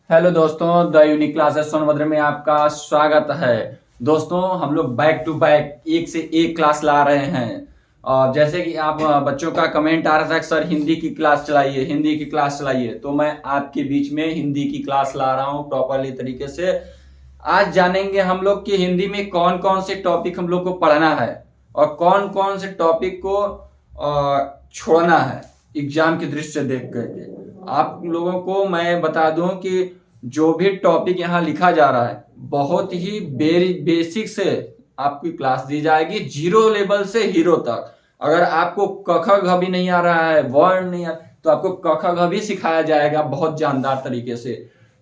Hello दोस्तों, the unique classes Sonbhadra में आपका स्वागत है। दोस्तों, हम लोग बैक टू बैक एक से एक क्लास ला रहे हैं। और जैसे कि आप बच्चों का कमेंट आ रहा था कि सर हिंदी की क्लास चलाइए, हिंदी की क्लास चलाइए, तो मैं आपके बीच में हिंदी की क्लास ला रहा हूँ प्रॉपरली तरीके से। आज जानेंगे हम लोग कि हिंदी में कौन कौन से टॉपिक हम लोग को पढ़ना है और कौन कौन से टॉपिक को छोड़ना है एग्जाम की दृष्टि से देख करके। आप लोगों को मैं बता दूं कि जो भी टॉपिक यहाँ लिखा जा रहा है बहुत ही बेसिक से आपकी क्लास दी जाएगी, जीरो लेवल से हीरो तक। अगर आपको क ख घ भी नहीं आ रहा है, वर्ण नहीं आ, तो आपको क ख घ भी सिखाया जाएगा बहुत जानदार तरीके से।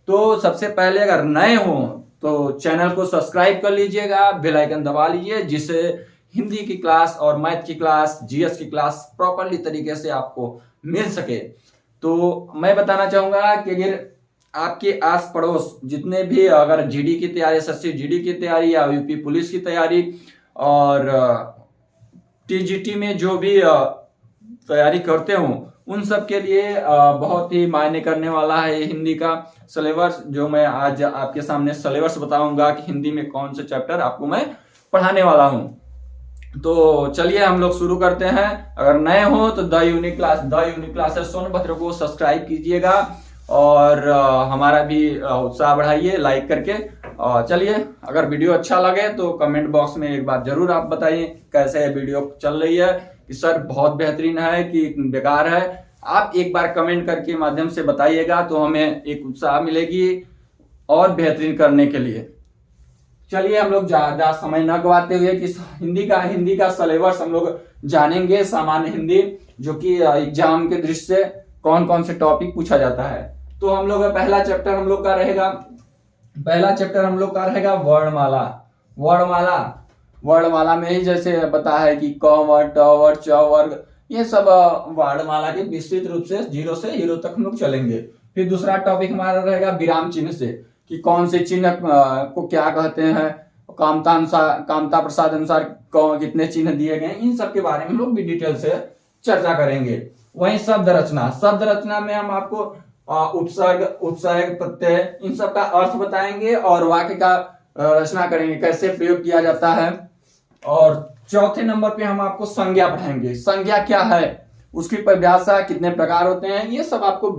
तो सबसे पहले अगर नए हो तो चैनल को सब्सक्राइब कर लीजिएगा, बेल आइकन दबा लीजिए, जिससे हिंदी की क्लास और मैथ की क्लास, जीएस की क्लास प्रॉपरली तरीके से आपको मिल सके। तो मैं बताना चाहूंगा कि अगर आपके आस पड़ोस जितने भी अगर जीडी की तैयारी, एसएससी जीडी की तैयारी या यूपी पुलिस की तैयारी और टीजीटी में जो भी तैयारी करते हो, उन सब के लिए बहुत ही मायने करने वाला है हिंदी का सिलेबस। जो मैं आज आपके सामने सिलेबस बताऊंगा कि हिंदी में कौन से चैप्टर आपको मैं पढ़ाने वाला हूं। तो चलिए हम लोग शुरू करते हैं। अगर नए हो तो द यूनिक क्लासेस सोनभद्र को सब्सक्राइब कीजिएगा और हमारा भी उत्साह बढ़ाइए लाइक करके। चलिए, अगर वीडियो अच्छा लगे तो कमेंट बॉक्स में एक बार जरूर आप बताइए कैसे वीडियो चल रही है, कि सर बहुत बेहतरीन है कि बेकार है। आप एक बार कमेंट करके माध्यम से बताइएगा तो हमें एक उत्साह मिलेगी और बेहतरीन करने के लिए। चलिए, हम लोग ज्यादा समय न गवाते हुए कि हिंदी का सिलेबस हम लोग जानेंगे। सामान्य हिंदी जो कि एग्जाम के दृष्टि से कौन कौन से टॉपिक पूछा जाता है। तो हम लोग पहला चैप्टर हम लोग का रहेगा वर्णमाला। वर्णमाला वर्णमाला में ही जैसे पता है कि क वर्ग, ट वर्ग, च वर्ग, ये सब वर्णमाला के विस्तृत रूप से जीरो से हीरो तक हम लोग चलेंगे। फिर दूसरा टॉपिक हमारा रहेगा विराम चिन्ह से, कि कौन से चिन्ह को क्या कहते हैं, कामता प्रसाद अनुसार कितने चिन्ह दिए गए, इन सब के बारे में हम लोग भी डिटेल से चर्चा करेंगे। वहीं शब्द रचना में हम आपको उपसर्ग, उपसर्ग, प्रत्यय, इन सब का अर्थ बताएंगे और वाक्य का रचना करेंगे, कैसे प्रयोग किया जाता है। और चौथे नंबर पे हम आपको संज्ञा पढ़ाएंगे। संज्ञा क्या है, उसकी परिभाषा, कितने प्रकार होते हैं, ये सब आपको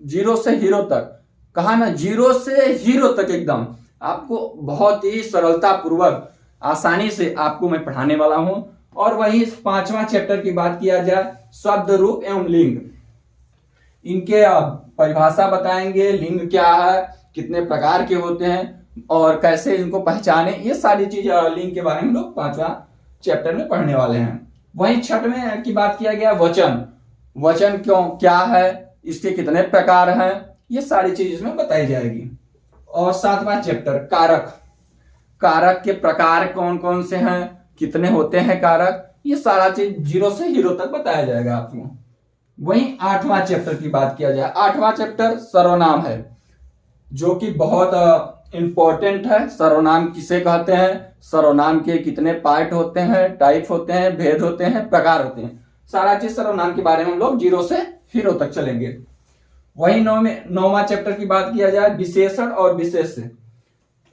जीरो से हीरो तक, कहा ना, जीरो से हीरो तक एकदम आपको बहुत ही सरलता पूर्वक आसानी से आपको मैं पढ़ाने वाला हूं। और वही पांचवा चैप्टर की बात किया जाए, शब्द, रूप एवं लिंग, इनके परिभाषा बताएंगे, लिंग क्या है, कितने प्रकार के होते हैं और कैसे इनको पहचाने, ये सारी चीज लिंग के बारे में लोग पांचवा चैप्टर में पढ़ने वाले हैं। वहीं छठवें की बात किया गया वचन क्या है, इसके कितने प्रकार हैं, ये सारी चीज इसमें बताई जाएगी। और सातवां चैप्टर कारक के प्रकार कौन कौन से हैं, कितने होते हैं कारक, ये सारा चीज जीरो से हीरो तक बताया जाएगा आपको। वहीं आठवां चैप्टर की बात किया जाए, आठवां चैप्टर सर्वनाम है, जो कि बहुत इंपॉर्टेंट है। सर्वनाम किसे कहते हैं, सर्वनाम के कितने पार्ट होते हैं, टाइप होते हैं, भेद होते हैं, प्रकार होते हैं, सारा चीज सर्वनाम के बारे में हम लोग जीरो से हीरो तक चलेंगे। वही नौवां चैप्टर की बात किया जाए, विशेषण और विशेष्य,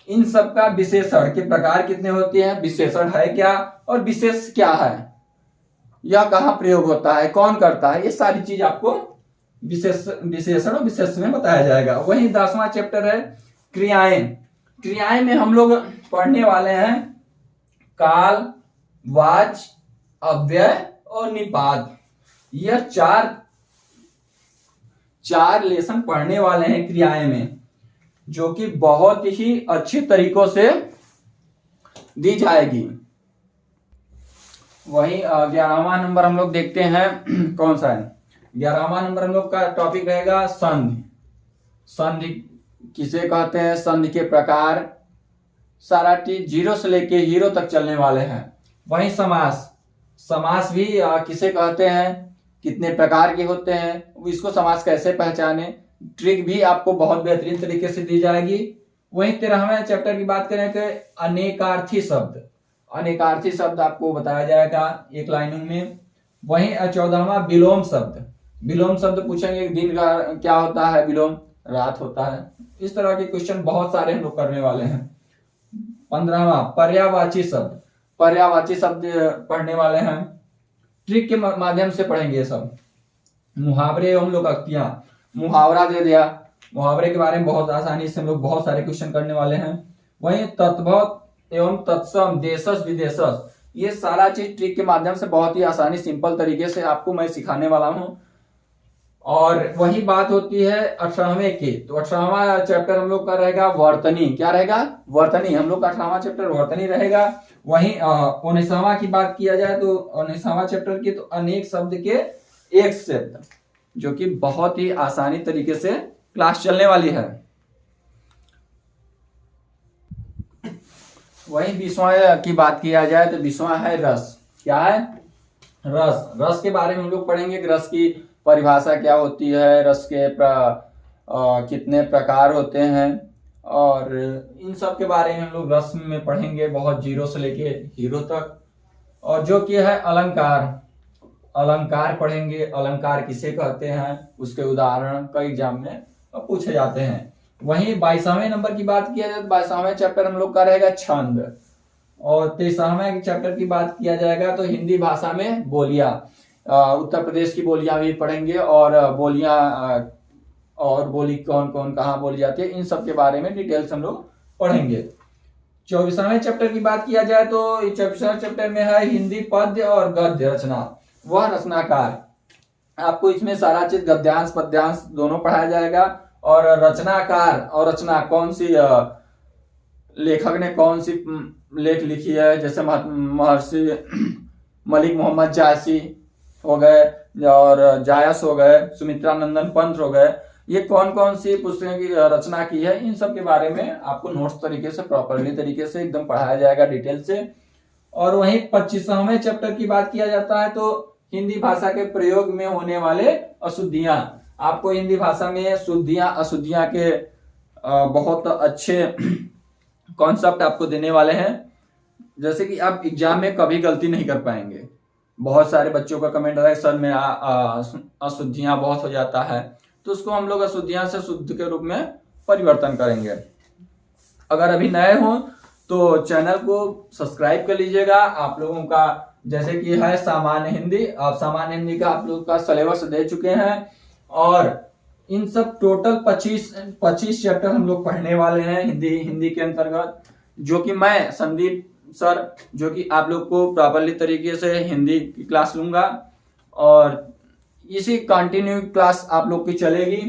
इन सब का विशेषण के प्रकार कितने होते हैं, विशेषण है क्या और विशेष क्या है, यह कहाँ प्रयोग होता है, कौन करता है, ये सारी चीज आपको विशेषण और विशेष में बताया जाएगा। वही 10वां चैप्टर है क्रियाएं में हम लोग पढ़ने वाले हैं काल, वाच, अव्यय और निपात। यह चार लेसन पढ़ने वाले हैं क्रियाएं में, जो कि बहुत ही अच्छे तरीकों से दी जाएगी। वही 11वां नंबर हम लोग देखते हैं कौन सा है। 11वां नंबर हम लोग का टॉपिक रहेगा संधि किसे कहते हैं, संधि के प्रकार, सारा चीज जीरो से लेके हीरो तक चलने वाले हैं। वही समास भी किसे कहते हैं, कितने प्रकार के होते हैं, इसको समास कैसे पहचाने, ट्रिक भी आपको बहुत बेहतरीन तरीके से दी जाएगी। वहीं 13वें चैप्टर की बात करें तो अनेकार्थी शब्द आपको बताया जाएगा एक लाइन में। वहीं 14वां विलोम शब्द पूछेंगे, दिन का क्या होता है विलोम, रात होता है। इस तरह के क्वेश्चन बहुत सारे हम लोग करने वाले हैं। 15वां पर्यायवाची शब्द। पर्यायवाची शब्द पढ़ने वाले हैं, ट्रिक के माध्यम से पढ़ेंगे ये सब। मुहावरे एवं लोकोक्तियां, मुहावरा दे दिया, मुहावरे के बारे में बहुत आसानी से हम लोग बहुत सारे क्वेश्चन करने वाले हैं। वहीं तद्भव एवं तत्सम, देशस विदेशस, ये सारा चीज ट्रिक के माध्यम से बहुत ही आसानी सिंपल तरीके से आपको मैं सिखाने वाला हूं। और वही बात होती है 18वें की, तो 18वां चैप्टर हम लोग का रहेगा वर्तनी। क्या रहेगा? वर्तनी। हम लोग का 18वां चैप्टर वर्तनी रहेगा। वहीं 19वां की बात किया जाए तो 19वां चैप्टर की तो अनेक शब्द के एक शब्द, जो कि बहुत ही आसानी तरीके से क्लास चलने वाली है। वहीं 20वां की बात किया जाए तो 20वां है रस। क्या है? रस। रस के बारे में हम लोग पढ़ेंगे कि रस की परिभाषा क्या होती है, रस के कितने प्रकार होते हैं, और इन सब के बारे में हम लोग रस में पढ़ेंगे, बहुत जीरो से लेके हीरो तक। और जो कि है अलंकार, अलंकार पढ़ेंगे। अलंकार किसे कहते हैं, उसके उदाहरण कई एग्जाम में पूछे जाते हैं। वहीं 22वें नंबर की बात किया जाए तो 22वें चैप्टर हम लोग का रहेगा छंद। और 23वें चैप्टर की बात किया जाएगा तो हिंदी भाषा में बोलियां, उत्तर प्रदेश की बोलियां भी पढ़ेंगे, और बोलियां और बोली कौन कौन कहाँ बोली जाती है, इन सब के बारे में डिटेल्स हम लोग पढ़ेंगे। 24वें चैप्टर की बात किया जाए तो 24वें चैप्टर में है हिंदी पद्य और गद्य रचना। वह रचनाकार, आपको इसमें सारा चीज गद्यांश पद्यांश दोनों पढ़ाया जाएगा। और रचनाकार और रचना, कौन सी लेखक ने कौन सी लेख लिखी है, जैसे महर्षि मलिक मोहम्मद जायसी हो गए, और जायस हो गए, सुमित्रा नंदन पंत हो गए, ये कौन कौन सी पुस्तकों की रचना की है, इन सब के बारे में आपको नोट्स तरीके से प्रॉपरली तरीके से एकदम पढ़ाया जाएगा डिटेल से। और वहीं 25वें चैप्टर की बात किया जाता है तो हिंदी भाषा के प्रयोग में होने वाले अशुद्धियां, आपको हिंदी भाषा में शुद्धियां अशुद्धियां के बहुत अच्छे कॉन्सेप्ट आपको देने वाले हैं, जैसे कि आप एग्जाम में कभी गलती नहीं कर पाएंगे। बहुत सारे बच्चों का कमेंट आता है सर में अशुद्धियां बहुत हो जाता है, तो उसको हम लोग अशुद्धियां से शुद्ध के रूप में परिवर्तन करेंगे। अगर अभी नए हो तो चैनल को सब्सक्राइब कर लीजिएगा। आप लोगों का जैसे कि है सामान्य हिंदी, आप सामान्य हिंदी का आप लोग का सिलेबस दे चुके हैं, और इन सब टोटल 25 चैप्टर हम लोग पढ़ने वाले हैं हिंदी के अंतर्गत, जो कि मैं संदीप सर, जो कि आप लोग को प्रॉपरली तरीके से हिंदी की क्लास लूंगा, और इसी कंटिन्यू क्लास आप लोग की चलेगी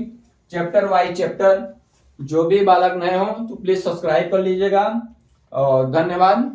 चैप्टर वाइज चैप्टर। जो भी बालक नए हो तो प्लीज सब्सक्राइब कर लीजिएगा, और धन्यवाद।